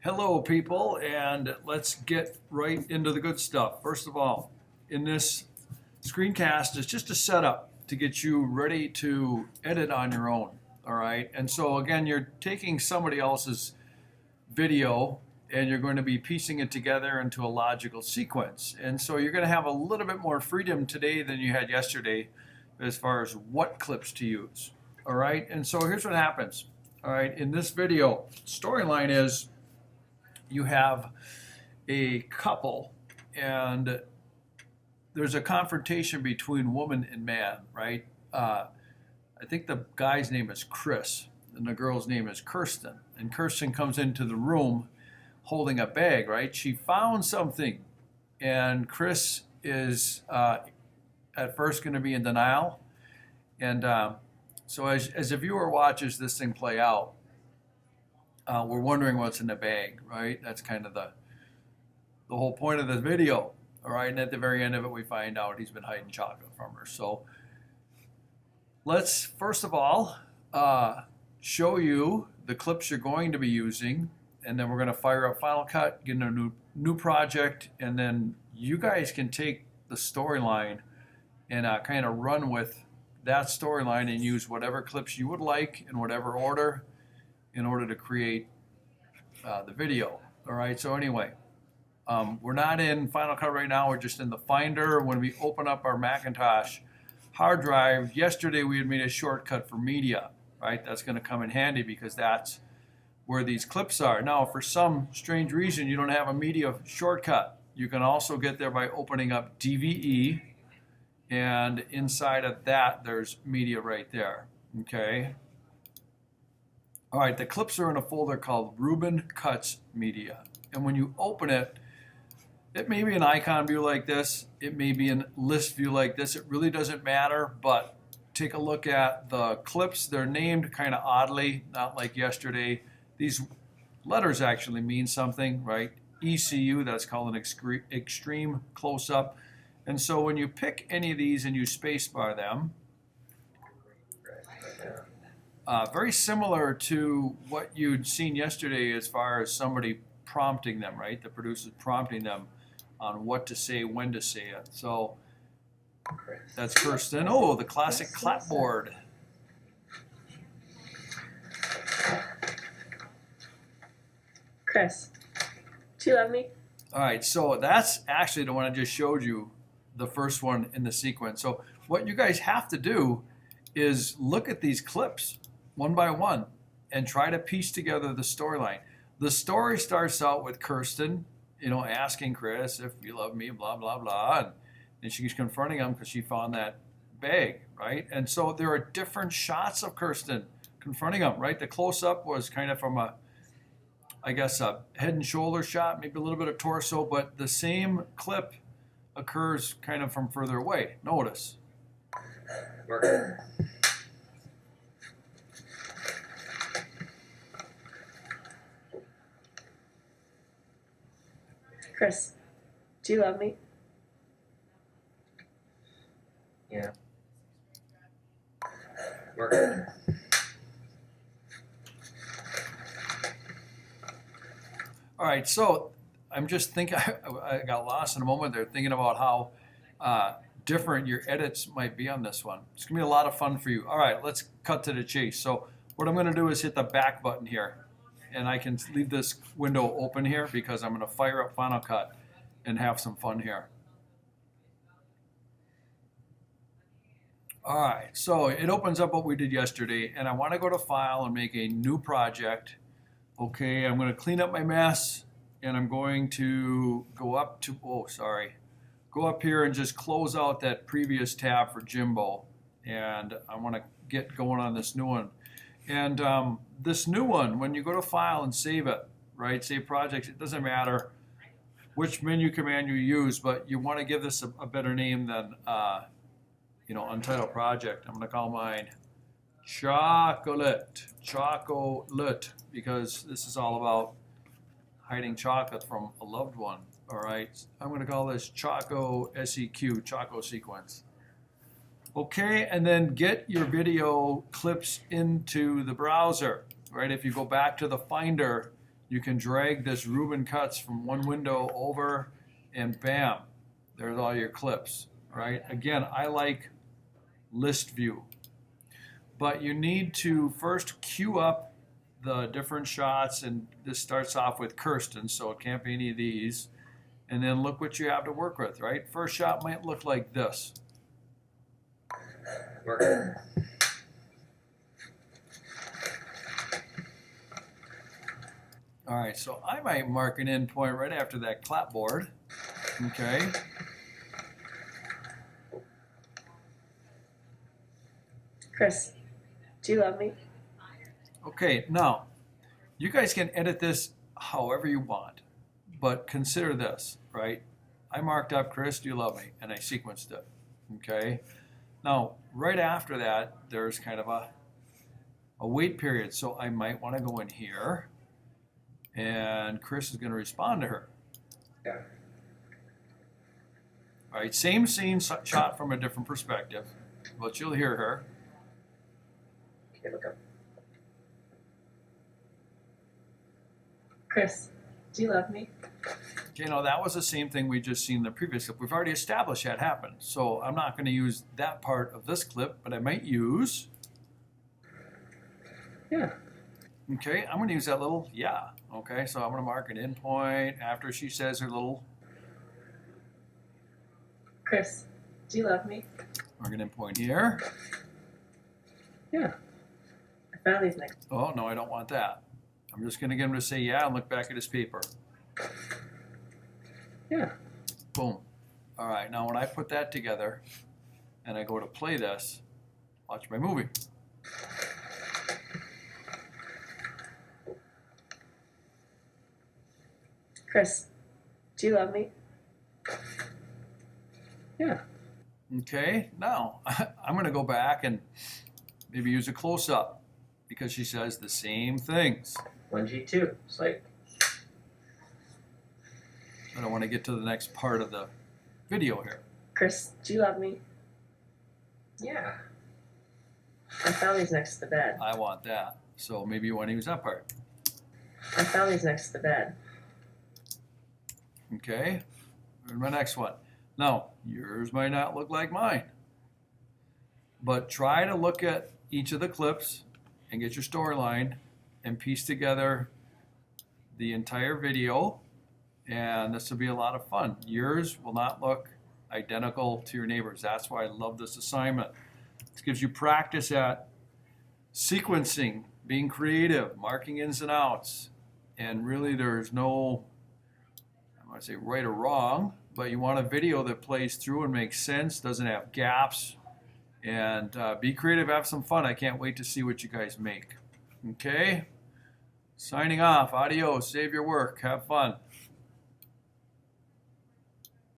Hello, people, and let's get right into the good stuff. First of all, in this screencast, it's just a setup to get you ready to edit on your own. All right, and so again, you're taking somebody else's video and you're going to be piecing it together into a logical sequence. And so you're going to have a little bit more freedom today than you had yesterday as far as what clips to use. All right, and so here's what happens. All right, in this video, storyline is you have a couple and there's a confrontation between woman and man, right? I think the guy's name is Chris and the girl's name is Kirsten. And Kirsten comes into the room holding a bag, right? She found something and Chris is at first going to be in denial. And so as a viewer watches this thing play out, we're wondering what's in the bag, right? That's kind of the whole point of the video, all right? And at the very end of it, we find out he's been hiding chocolate from her. So let's first of all show you the clips you're going to be using, and then we're going to fire up Final Cut, get a new project, and then you guys can take the storyline and kind of run with that storyline and use whatever clips you would like in whatever order in order to create the video. All right, so anyway, we're not in Final Cut right now, we're just in the Finder. When we open up our Macintosh hard drive, yesterday we had made a shortcut for media, right? That's gonna come in handy because that's where these clips are. Now, for some strange reason, you don't have a media shortcut. You can also get there by opening up DVE, and inside of that, there's media right there, okay? All right, the clips are in a folder called Rubin Cuts Media. And when you open it, it may be an icon view like this. It may be a list view like this. It really doesn't matter, but take a look at the clips. They're named kind of oddly, not like yesterday. These letters actually mean something, right? ECU, that's called an extreme close-up. And so when you pick any of these and you spacebar them, very similar to what you'd seen yesterday as far as somebody prompting them, right? The producer's prompting them on what to say, when to say it. So that's Kirsten. Oh, the classic clapboard. Chris, do you love me? All right, so that's actually the one I just showed you, the first one in the sequence. So what you guys have to do is look at these clips one by one and try to piece together the storyline. The story starts out with Kirsten, asking Chris if you love me, blah, blah, blah. And she's confronting him because she found that bag, right? And so there are different shots of Kirsten confronting him, right? The close-up was kind of from a head and shoulder shot, maybe a little bit of torso, but the same clip occurs kind of from further away. Notice. Chris, do you love me? Yeah. All right, so I'm just thinking, I got lost in a moment there thinking about how different your edits might be on this one. It's gonna be a lot of fun for you. All right, let's cut to the chase. So what I'm gonna do is hit the back button here, and I can leave this window open here because I'm gonna fire up Final Cut and have some fun here. All right, so it opens up what we did yesterday, and I wanna go to File and make a new project. Okay, I'm gonna clean up my mess, and I'm going to go up to, go up here and just close out that previous tab for Jimbo. And I wanna get going on this new one. And this new one, when you go to File and save it, right, save projects, it doesn't matter which menu command you use, but you wanna give this a better name than, Untitled Project. I'm gonna call mine Chocolate, because this is all about hiding chocolate from a loved one. All right, I'm going to call this Choco SEQ, Choco Sequence. Okay, and then get your video clips into the browser, right? If you go back to the Finder, you can drag this Reuben Cuts from one window over and bam, there's all your clips, right? Again, I like list view, but you need to first queue up the different shots, and this starts off with Kirsten, so it can't be any of these. And then look what you have to work with, right? First shot might look like this. All right, so I might mark an endpoint right after that clapboard, okay? Chris, do you love me? Okay, now, you guys can edit this however you want, but consider this, right? I marked up, Chris, do you love me? And I sequenced it, okay? Now, right after that, there's kind of a wait period, so I might want to go in here, and Chris is going to respond to her. Yeah. All right, same scene shot from a different perspective, but you'll hear her. Okay, look up. Chris, do you love me? Okay, now that was the same thing we just seen in the previous clip. We've already established that happened, so I'm not going to use that part of this clip, but I might use. Yeah. Okay, I'm going to use that little yeah. Okay, so I'm going to mark an endpoint after she says her little. Chris, do you love me? Mark an endpoint here. Yeah. I found these next. Oh no, I don't want that. I'm just going to get him to say yeah and look back at his paper. Yeah. Boom. All right, now when I put that together and I go to play this, watch my movie. Chris, do you love me? Yeah. Okay, now I'm going to go back and maybe use a close-up because she says the same things. 1G2. It's like, I don't want to get to the next part of the video here. Chris, do you love me? yeah. I found these next to the bed. I want that. So maybe you want to use that part. I found these next to the bed. Okay, and my next one. Now, yours might not look like mine, but try to look at each of the clips and get your storyline and piece together the entire video, and this will be a lot of fun. Yours will not look identical to your neighbors. That's why I love this assignment. This gives you practice at sequencing, being creative, marking ins and outs, and really there's no, I want to say right or wrong, but you want a video that plays through and makes sense, doesn't have gaps, and be creative, have some fun. I can't wait to see what you guys make. Okay? Signing off. Adios. Save your work. Have fun.